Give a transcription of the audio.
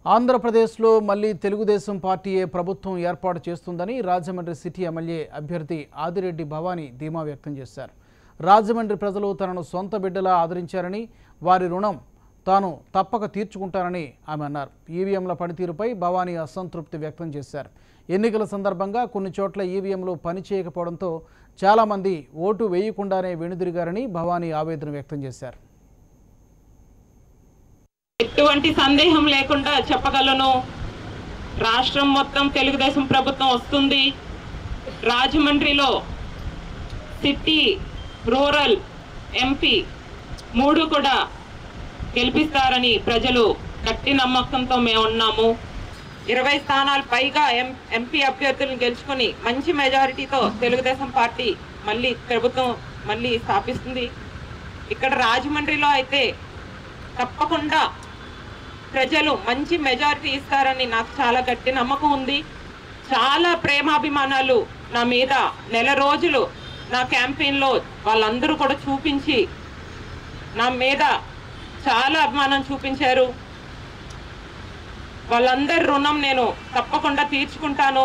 ఆంధ్రప్రదేశ్లో మళ్లీ తెలుగుదేశం పార్టీయే ప్రభుత్వం ఏర్పాటు చేస్తుందని రాజమండ్రి సిటీ ఎమ్మెల్యే అభ్యర్థి ఆదిరెడ్డి భవానీ ధీమా వ్యక్తం చేశారు. రాజమండ్రి ప్రజలు తనను సొంత బిడ్డలా ఆదరించారని, వారి రుణం తాను తప్పక తీర్చుకుంటానని ఆమె అన్నారు. ఈవీఎంల పనితీరుపై భవానీ అసంతృప్తి వ్యక్తం చేశారు. ఎన్నికల సందర్భంగా కొన్ని చోట్ల ఈవీఎంలు పనిచేయకపోవడంతో చాలామంది ఓటు వేయకుండానే వెనుదిరిగారని భవానీ ఆవేదన వ్యక్తం చేశారు. ఎటువంటి సందేహం లేకుండా చెప్పగలను, రాష్ట్రం మొత్తం తెలుగుదేశం ప్రభుత్వం వస్తుంది. రాజమండ్రిలో సిటీ, రూరల్, ఎంపీ 3 కూడా గెలిపిస్తారని ప్రజలు గట్టి నమ్మకంతో మేము ఉన్నాము. 20 స్థానాలు పైగా ఎంపీ అభ్యర్థులను గెలుచుకొని మంచి మెజారిటీతో తెలుగుదేశం పార్టీ ప్రభుత్వం స్థాపిస్తుంది. ఇక్కడ రాజమండ్రిలో అయితే తప్పకుండా ప్రజలు మంచి మెజారిటీ ఇస్తారని నాకు చాలా గట్టి నమ్మకం ఉంది. చాలా ప్రేమాభిమానాలు నా మీద నెల రోజులు నా క్యాంపెయిన్లో వాళ్ళందరూ కూడా చూపించి నా మీద చాలా అభిమానం చూపించారు. వాళ్ళందరి రుణం నేను తప్పకుండా తీర్చుకుంటాను.